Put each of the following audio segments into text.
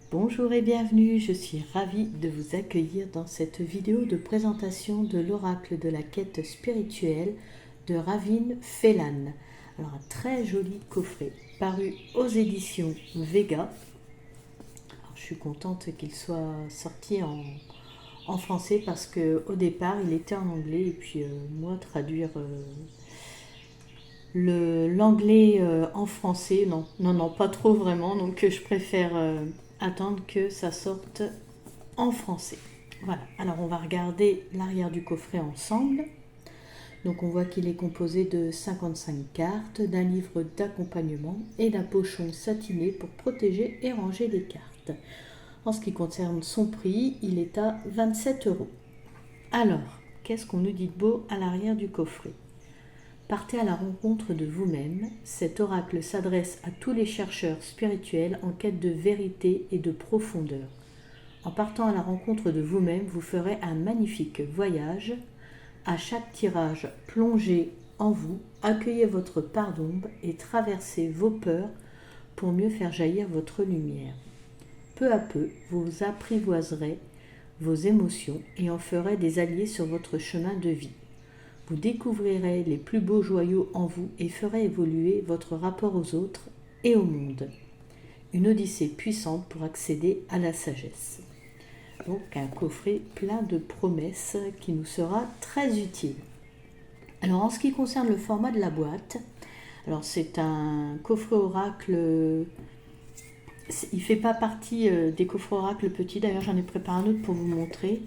Bonjour et bienvenue, je suis ravie de vous accueillir dans cette vidéo de présentation de l'oracle de la quête spirituelle de Ravin Phelan. Alors un très joli coffret paru aux éditions Vega. Alors, je suis contente qu'il soit sorti en français parce qu'au départ il était en anglais et puis moi traduire l'anglais en français, non, pas trop vraiment, donc je préfère attendre que ça sorte en français. Voilà, alors on va regarder l'arrière du coffret ensemble. Donc on voit qu'il est composé de 55 cartes, d'un livre d'accompagnement et d'un pochon satiné pour protéger et ranger les cartes. En ce qui concerne son prix, il est à 27 €. Alors, qu'est-ce qu'on nous dit de beau à l'arrière du coffret ? Partez à la rencontre de vous-même. Cet oracle s'adresse à tous les chercheurs spirituels en quête de vérité et de profondeur. En partant à la rencontre de vous-même, vous ferez un magnifique voyage. À chaque tirage, plongez en vous, accueillez votre part d'ombre et traversez vos peurs pour mieux faire jaillir votre lumière. Peu à peu, vous apprivoiserez vos émotions et en ferez des alliés sur votre chemin de vie. Vous découvrirez les plus beaux joyaux en vous et ferez évoluer votre rapport aux autres et au monde. Une odyssée puissante pour accéder à la sagesse. Donc un coffret plein de promesses qui nous sera très utile. Alors en ce qui concerne le format de la boîte, alors c'est un coffret oracle, il ne fait pas partie des coffrets oracle petits, d'ailleurs j'en ai préparé un autre pour vous montrer.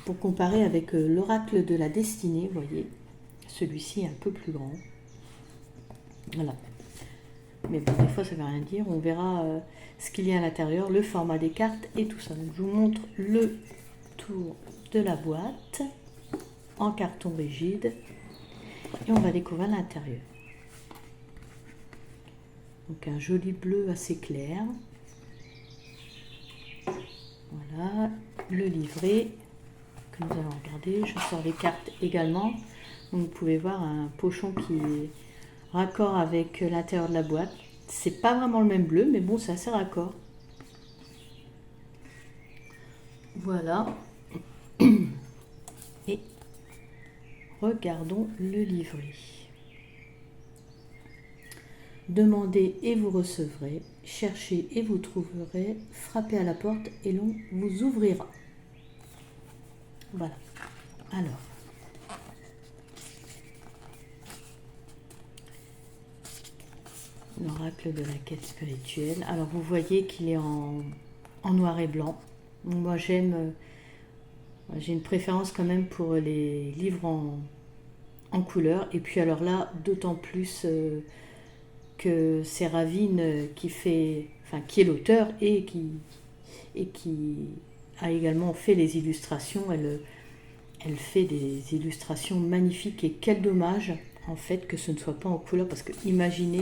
Pour comparer avec l'oracle de la destinée, vous voyez, celui-ci est un peu plus grand. Voilà. Mais bon, des fois ça ne veut rien dire. On verra ce qu'il y a à l'intérieur, le format des cartes et tout ça. Donc je vous montre le tour de la boîte en carton rigide et on va découvrir l'intérieur. Donc un joli bleu assez clair. Voilà, le livret que nous allons regarder. Je sors les cartes également. Donc vous pouvez voir un pochon qui est raccord avec l'intérieur de la boîte. C'est pas vraiment le même bleu, mais bon, c'est assez raccord. Voilà. Et regardons le livret. Demandez et vous recevrez. Cherchez et vous trouverez. Frappez à la porte et l'on vous ouvrira. Voilà. Alors. L'oracle de la quête spirituelle. Alors vous voyez qu'il est en noir et blanc. Moi j'ai une préférence quand même pour les livres en couleur. Et puis alors là, d'autant plus que c'est Ravin qui est l'auteur et qui a également fait les illustrations. Elle fait des illustrations magnifiques et quel dommage en fait que ce ne soit pas en couleur, parce que imaginez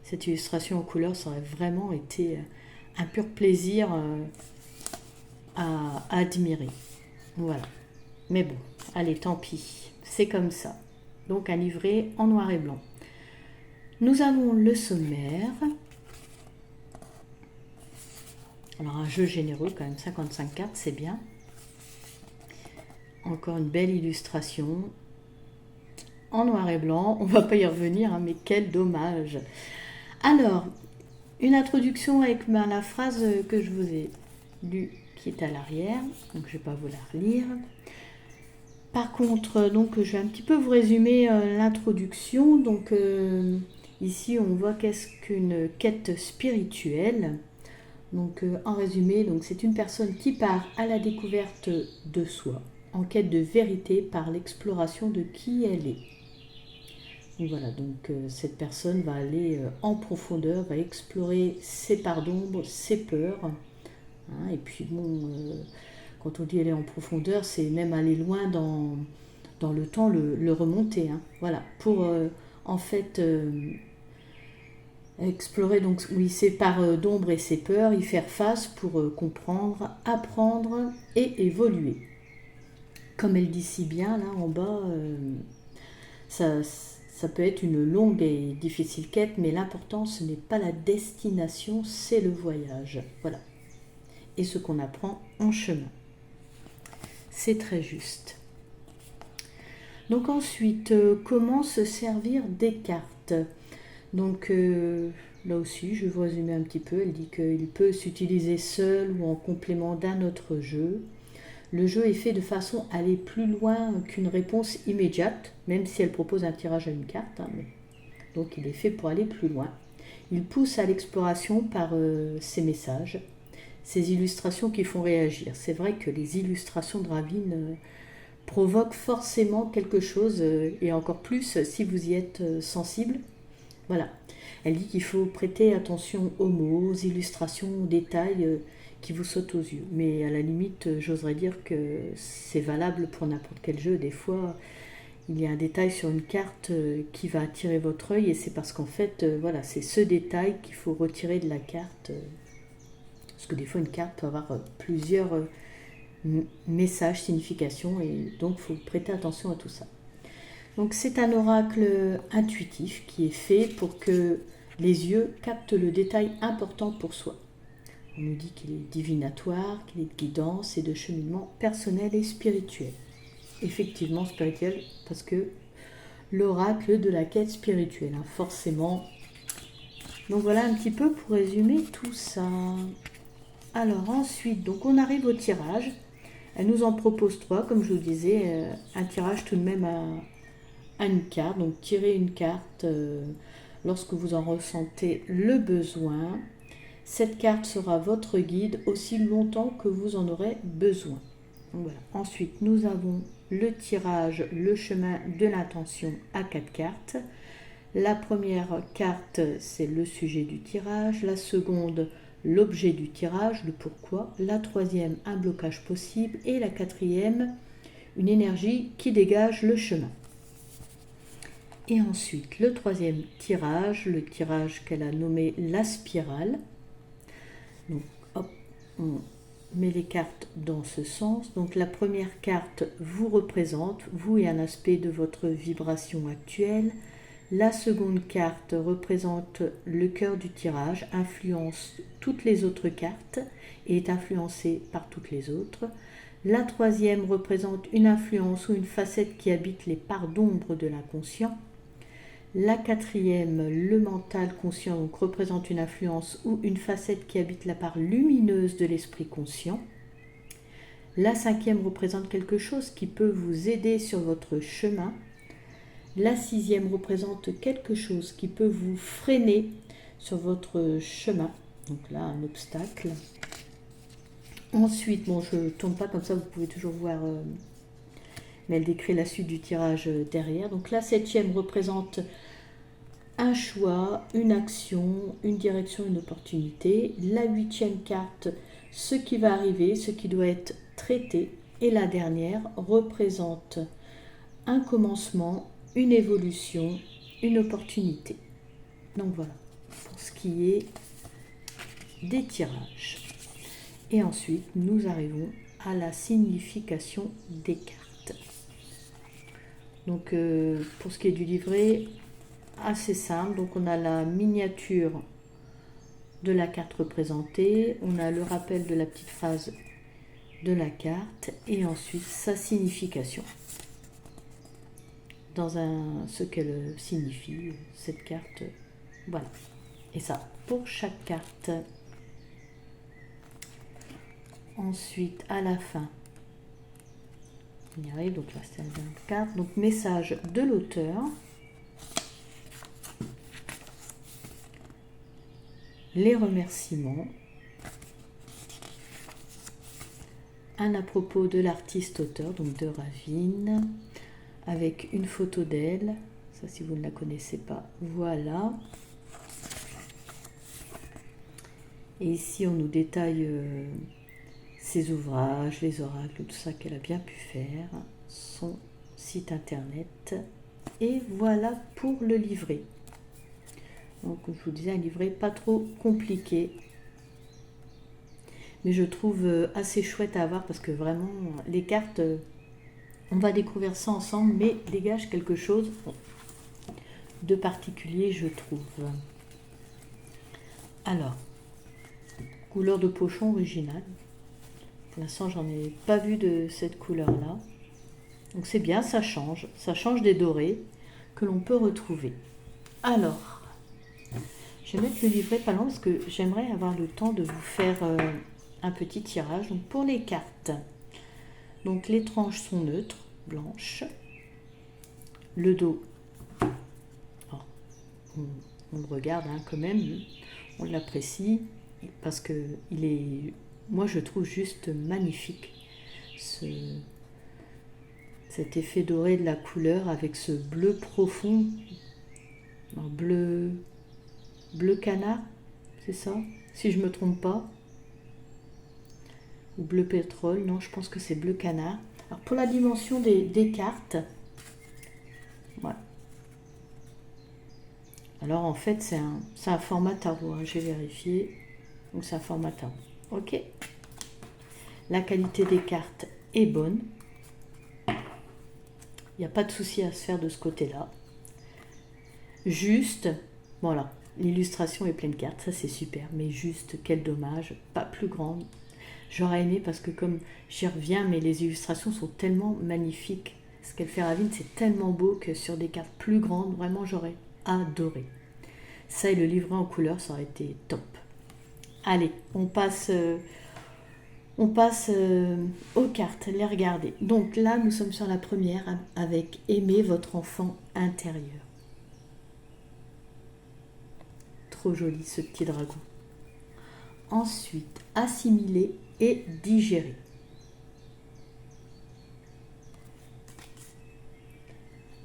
cette illustration en couleur, ça aurait vraiment été un pur plaisir à admirer. Voilà. Mais bon, allez, tant pis, c'est comme ça. Donc un livret en noir et blanc. Nous avons le sommaire. Alors un jeu généreux quand même, 55 cartes, c'est bien. Encore une belle illustration en noir et blanc. On va pas y revenir, hein, mais quel dommage. Alors, une introduction avec la phrase que je vous ai lue qui est à l'arrière, donc je ne vais pas vous la relire. Par contre, donc, je vais un petit peu vous résumer l'introduction. Donc, ici, on voit qu'est-ce qu'une quête spirituelle. Donc, en résumé, donc, c'est une personne qui part à la découverte de soi, en quête de vérité par l'exploration de qui elle est. Donc voilà, donc cette personne va aller en profondeur, va explorer ses parts d'ombre, ses peurs. Hein, et puis bon, quand on dit aller en profondeur, c'est même aller loin dans le temps, le remonter. Hein, voilà, pour en fait explorer donc oui, ses parts d'ombre et ses peurs, y faire face pour comprendre, apprendre et évoluer. Comme elle dit si bien là en bas, Ça peut être une longue et difficile quête, mais l'important, ce n'est pas la destination, c'est le voyage. Voilà. Et ce qu'on apprend en chemin. C'est très juste. Donc ensuite, comment se servir des cartes? Donc là aussi, je vais vous résumer un petit peu. Elle dit qu'il peut s'utiliser seul ou en complément d'un autre jeu. Le jeu est fait de façon à aller plus loin qu'une réponse immédiate, même si elle propose un tirage à une carte. Hein, mais... Donc il est fait pour aller plus loin. Il pousse à l'exploration par ses messages, ses illustrations qui font réagir. C'est vrai que les illustrations de Ravine provoquent forcément quelque chose, et encore plus si vous y êtes sensible. Voilà. Elle dit qu'il faut prêter attention aux mots, aux illustrations, aux détails qui vous sautent aux yeux. Mais à la limite, j'oserais dire que c'est valable pour n'importe quel jeu. Des fois, il y a un détail sur une carte qui va attirer votre œil et c'est parce qu'en fait, voilà, c'est ce détail qu'il faut retirer de la carte. Parce que des fois, une carte peut avoir plusieurs messages, significations et donc il faut prêter attention à tout ça. Donc c'est un oracle intuitif qui est fait pour que les yeux captent le détail important pour soi. On nous dit qu'il est divinatoire, qu'il est de guidance et de cheminement personnel et spirituel. Effectivement spirituel parce que l'oracle de la quête spirituelle, hein, forcément. Donc voilà un petit peu pour résumer tout ça. Alors ensuite, donc on arrive au tirage. Elle nous en propose 3, comme je vous disais, un tirage tout de même à une carte. Donc tirez une carte lorsque vous en ressentez le besoin. Cette carte sera votre guide aussi longtemps que vous en aurez besoin. Donc voilà. Ensuite, nous avons le tirage, le chemin de l'intention à 4 cartes. La première carte, c'est le sujet du tirage. La seconde, l'objet du tirage, le pourquoi. La troisième, un blocage possible. Et la quatrième, une énergie qui dégage le chemin. Et ensuite, le troisième tirage, le tirage qu'elle a nommé la spirale. Donc, hop, on met les cartes dans ce sens. Donc, la première carte vous représente, vous et un aspect de votre vibration actuelle. La seconde carte représente le cœur du tirage, influence toutes les autres cartes et est influencée par toutes les autres. La troisième représente une influence ou une facette qui habite les parts d'ombre de l'inconscient. La quatrième, le mental conscient, donc représente une influence ou une facette qui habite la part lumineuse de l'esprit conscient. La cinquième représente quelque chose qui peut vous aider sur votre chemin. La sixième représente quelque chose qui peut vous freiner sur votre chemin. Donc là, un obstacle. Ensuite, bon, je ne tourne pas comme ça, vous pouvez toujours voir, mais elle décrit la suite du tirage derrière. Donc la septième représente un choix, une action, une direction, une opportunité. La huitième carte, ce qui va arriver, ce qui doit être traité. Et la dernière représente un commencement, une évolution, une opportunité. Donc voilà, pour ce qui est des tirages. Et ensuite, nous arrivons à la signification des cartes. Donc pour ce qui est du livret, assez simple. Donc on a la miniature de la carte représentée, on a le rappel de la petite phrase de la carte et ensuite sa signification. Dans ce qu'elle signifie, cette carte, voilà. Et ça, pour chaque carte. Ensuite, à la fin, on y arrive, donc là c'est la dernière carte. Donc message de l'auteur. Les remerciements. Un à propos de l'artiste-auteur, donc de Ravine, avec une photo d'elle. Ça, si vous ne la connaissez pas, voilà. Et ici, on nous détaille ses ouvrages, les oracles, tout ça qu'elle a bien pu faire, son site internet. Et voilà pour le livret. Donc, comme je vous disais, un livret pas trop compliqué. Mais je trouve assez chouette à avoir parce que vraiment, les cartes, on va découvrir ça ensemble, mais dégage quelque chose. de particulier, je trouve. Alors, couleur de pochon originale. Pour l'instant, j'en ai pas vu de cette couleur-là. Donc c'est bien, ça change des dorés que l'on peut retrouver. Alors, je vais mettre le livret pas loin parce que j'aimerais avoir le temps de vous faire un petit tirage. Donc pour les cartes, donc les tranches sont neutres, blanches. Le dos, oh, on le regarde hein, quand même, on l'apprécie parce que il est, moi je trouve juste magnifique cet effet doré de la couleur avec ce bleu profond, bleu canard, c'est ça, si je me trompe pas, ou bleu pétrole, non je pense que c'est bleu canard. Alors pour la dimension des cartes, voilà. Alors en fait c'est un format tarot, hein, j'ai vérifié, donc c'est un format tarot. Ok. La qualité des cartes est bonne. Il n'y a pas de souci à se faire de ce côté-là. Juste, voilà, l'illustration est pleine de cartes, ça c'est super, mais juste, quel dommage, pas plus grande. J'aurais aimé parce que comme j'y reviens, mais les illustrations sont tellement magnifiques. Ce qu'elle fait Ravine, c'est tellement beau que sur des cartes plus grandes, vraiment j'aurais adoré. Ça et le livret en couleur, ça aurait été top. Allez, on passe aux cartes, les regarder. Donc là, nous sommes sur la première avec aimer votre enfant intérieur. Trop joli ce petit dragon. Ensuite, assimiler et digérer.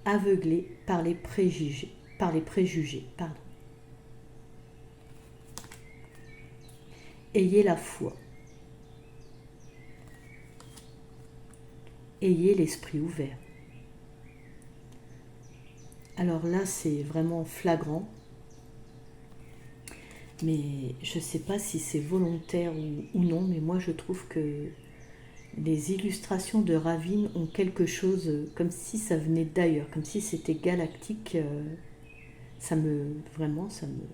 Aveuglé par les préjugés. Pardon. Ayez la foi. Ayez l'esprit ouvert. Alors là, c'est vraiment flagrant. Mais je ne sais pas si c'est volontaire ou non, mais moi je trouve que les illustrations de Ravine ont quelque chose comme si ça venait d'ailleurs, comme si c'était galactique. Vraiment, ça me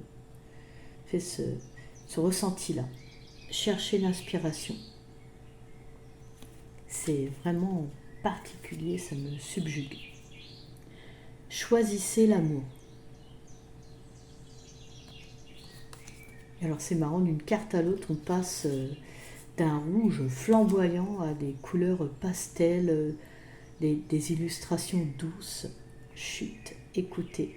fait ce ressenti-là. Cherchez l'inspiration. C'est vraiment particulier, ça me subjugue. Choisissez l'amour. Alors c'est marrant, d'une carte à l'autre, on passe d'un rouge flamboyant à des couleurs pastel, des illustrations douces. Chut, écoutez.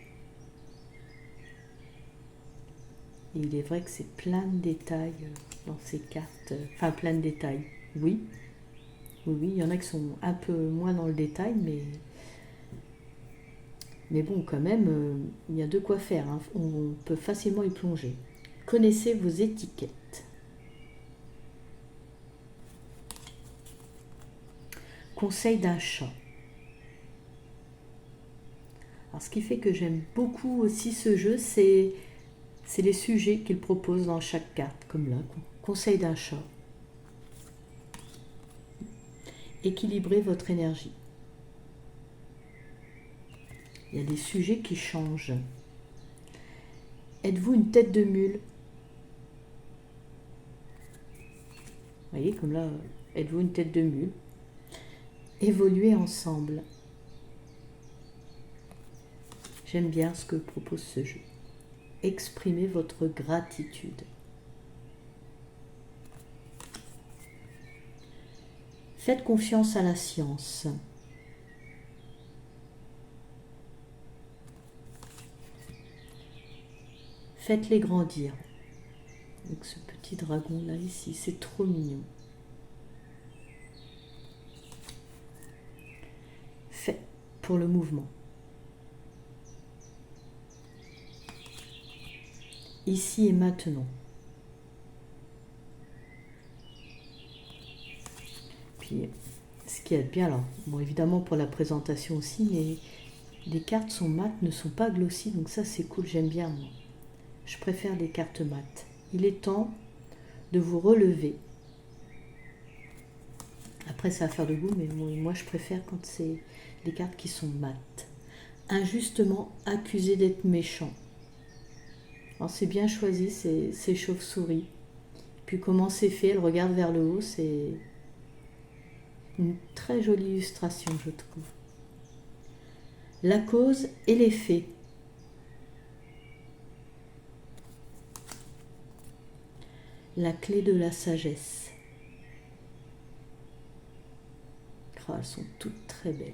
Et il est vrai que c'est plein de détails dans ces cartes. Enfin, plein de détails, oui. Oui, il y en a qui sont un peu moins dans le détail, mais bon, quand même, il y a de quoi faire. Hein. On peut facilement y plonger. Connaissez vos étiquettes. Conseil d'un chat. Alors, ce qui fait que j'aime beaucoup aussi ce jeu, c'est les sujets qu'il propose dans chaque carte, comme là. Conseil d'un chat. Équilibrez votre énergie. Il y a des sujets qui changent. Êtes-vous une tête de mule? Vous voyez, comme là, êtes-vous une tête de mule? Évoluez ensemble. J'aime bien ce que propose ce jeu. Exprimez votre gratitude. Faites confiance à la science. Faites-les grandir. Avec ce petit dragon là ici, c'est trop mignon. Fait pour le mouvement. Ici et maintenant. Puis, ce qui est bien, alors, bon, évidemment pour la présentation aussi, mais les cartes sont mates, ne sont pas glossy, donc ça c'est cool, j'aime bien moi. Je préfère les cartes mates. Il est temps de vous relever. Après, c'est affaire de goût, mais moi je préfère quand c'est des cartes qui sont mates. injustement accusé d'être méchant. Alors c'est bien choisi, ces chauves-souris. Puis comment c'est fait, elle regarde vers le haut, c'est une très jolie illustration, je trouve. La cause et l'effet. La clé de la sagesse. Oh, elles sont toutes très belles.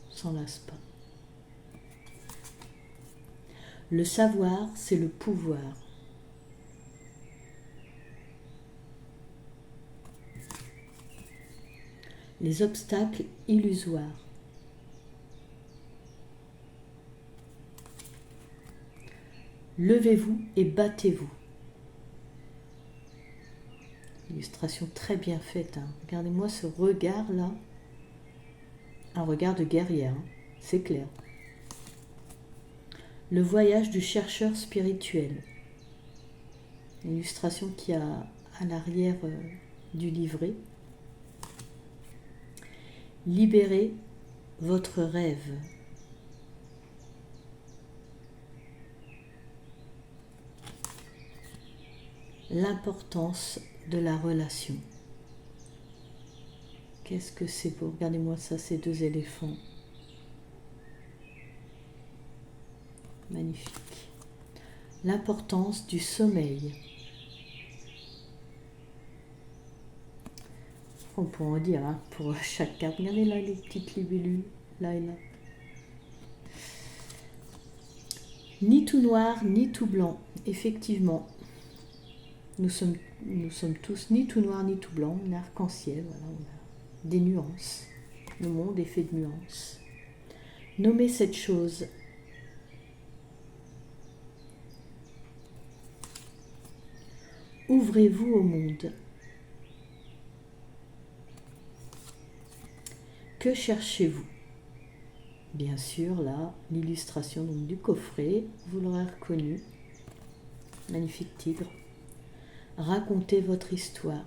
On s'en lasse pas. Le savoir, c'est le pouvoir. Les obstacles illusoires. Levez-vous et battez-vous. Illustration très bien faite. Hein. Regardez-moi ce regard-là. Un regard de guerrière, hein. C'est clair. Le voyage du chercheur spirituel. Une illustration qui a à l'arrière du livret. Libérez votre rêve. L'importance de la relation. Qu'est-ce que c'est beau. Regardez-moi ça, ces deux éléphants. Magnifique. L'importance du sommeil. On pourrait en dire hein, pour chaque carte. Regardez là les petites libellules, là et là. Ni tout noir, ni tout blanc. Effectivement, nous sommes tous ni tout noir, ni tout blanc. On est arc-en-ciel, voilà, on a des nuances. Le monde est fait de nuances. Nommez cette chose. Ouvrez-vous au monde. Que cherchez-vous? Bien sûr, là, l'illustration du coffret, vous l'aurez reconnu. Magnifique tigre. Racontez votre histoire.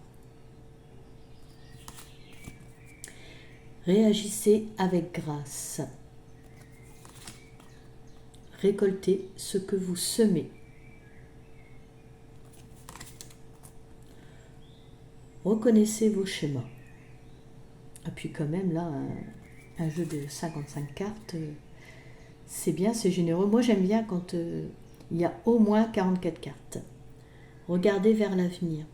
Réagissez avec grâce. Récoltez ce que vous semez. Reconnaissez vos schémas. Et puis quand même là, un jeu de 55 cartes, c'est bien, c'est généreux. Moi j'aime bien quand il y a au moins 44 cartes. Regardez vers l'avenir.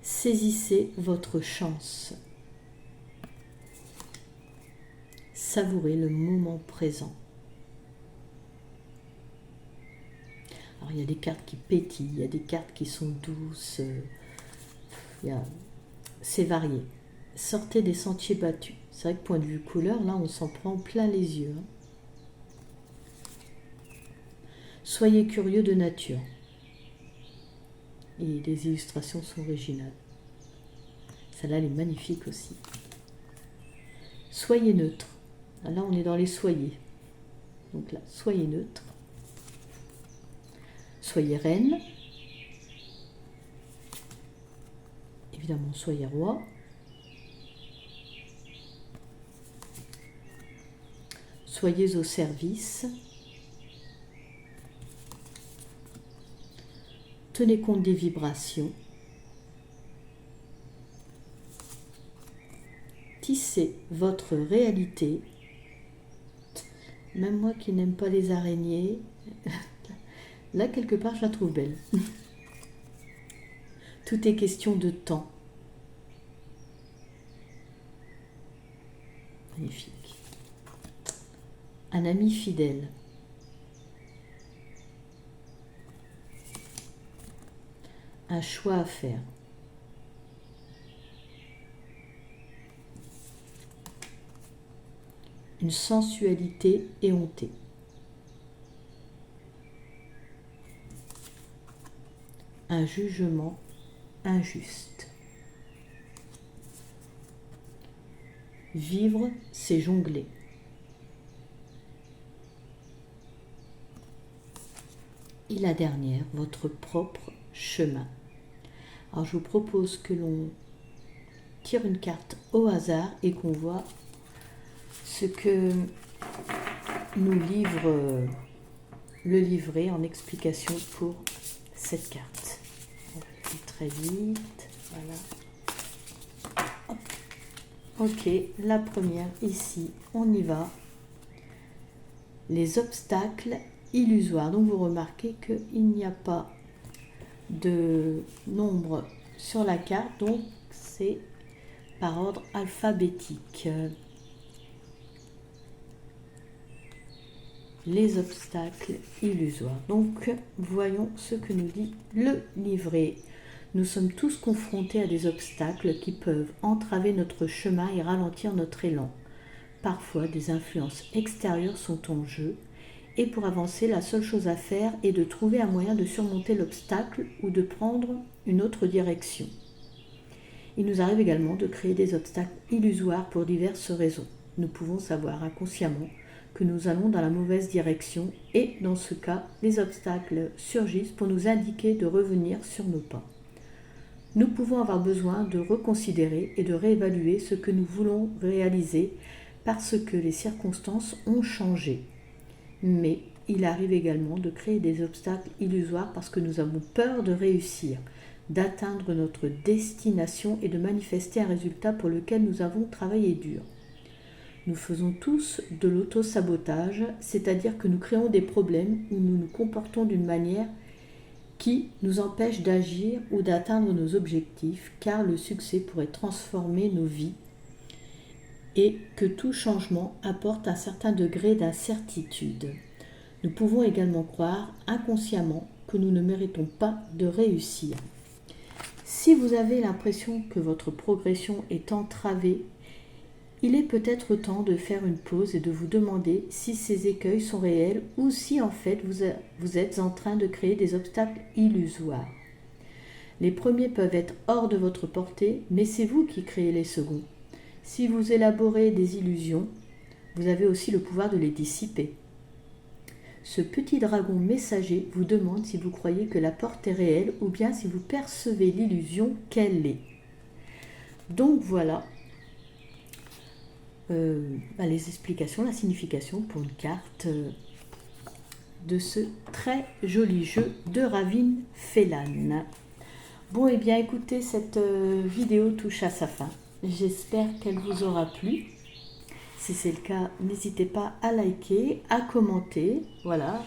Saisissez votre chance. Savourez le moment présent. Alors, il y a des cartes qui pétillent, il y a des cartes qui sont douces, c'est varié. Sortez des sentiers battus. C'est vrai que point de vue couleur, là on s'en prend plein les yeux. Hein. Soyez curieux de nature. Et les illustrations sont originales. Celle-là, elle est magnifique aussi. Soyez neutre. Là, on est dans les soyez. Donc là, soyez neutre. Soyez reine. Évidemment, soyez roi. Soyez au service. Tenez compte des vibrations. Tissez votre réalité. Même moi qui n'aime pas les araignées, là quelque part je la trouve belle. Tout est question de temps. Magnifique. Un ami fidèle. Un choix à faire. Une sensualité éhontée. Un jugement injuste. Vivre, c'est jongler. Et la dernière, votre propre chemin. Alors je vous propose que l'on tire une carte au hasard et qu'on voit ce que nous livre le livret en explication pour cette carte. On fait très vite, voilà. Hop. Ok, la première ici, on y va. Les obstacles illusoires. Donc vous remarquez qu'il n'y a pas de nombre sur la carte, donc c'est par ordre alphabétique. Les obstacles illusoires. Donc voyons ce que nous dit le livret. Nous sommes tous confrontés à des obstacles qui peuvent entraver notre chemin et ralentir notre élan. Parfois, des influences extérieures sont en jeu et pour avancer, la seule chose à faire est de trouver un moyen de surmonter l'obstacle ou de prendre une autre direction. Il nous arrive également de créer des obstacles illusoires pour diverses raisons. Nous pouvons savoir inconsciemment que nous allons dans la mauvaise direction et dans ce cas, les obstacles surgissent pour nous indiquer de revenir sur nos pas. Nous pouvons avoir besoin de reconsidérer et de réévaluer ce que nous voulons réaliser parce que les circonstances ont changé. Mais il arrive également de créer des obstacles illusoires parce que nous avons peur de réussir, d'atteindre notre destination et de manifester un résultat pour lequel nous avons travaillé dur. Nous faisons tous de l'auto-sabotage, c'est-à-dire que nous créons des problèmes où nous nous comportons d'une manière qui nous empêche d'agir ou d'atteindre nos objectifs, car le succès pourrait transformer nos vies et que tout changement apporte un certain degré d'incertitude. Nous pouvons également croire inconsciemment que nous ne méritons pas de réussir. Si vous avez l'impression que votre progression est entravée, il est peut-être temps de faire une pause et de vous demander si ces écueils sont réels ou si en fait vous êtes en train de créer des obstacles illusoires. Les premiers peuvent être hors de votre portée, mais c'est vous qui créez les seconds. Si vous élaborez des illusions, vous avez aussi le pouvoir de les dissiper. Ce petit dragon messager vous demande si vous croyez que la porte est réelle ou bien si vous percevez l'illusion qu'elle est. Donc voilà les explications, la signification pour une carte de ce très joli jeu de Ravin Phelan. Bon, et bien écoutez, cette vidéo touche à sa fin. J'espère qu'elle vous aura plu. Si c'est le cas, n'hésitez pas à liker, à commenter. Voilà,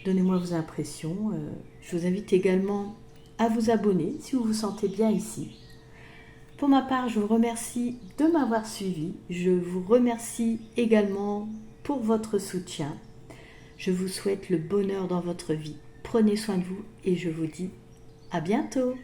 donnez-moi vos impressions. Je vous invite également à vous abonner si vous vous sentez bien ici. Pour ma part, je vous remercie de m'avoir suivi. Je vous remercie également pour votre soutien. Je vous souhaite le bonheur dans votre vie. Prenez soin de vous et je vous dis à bientôt.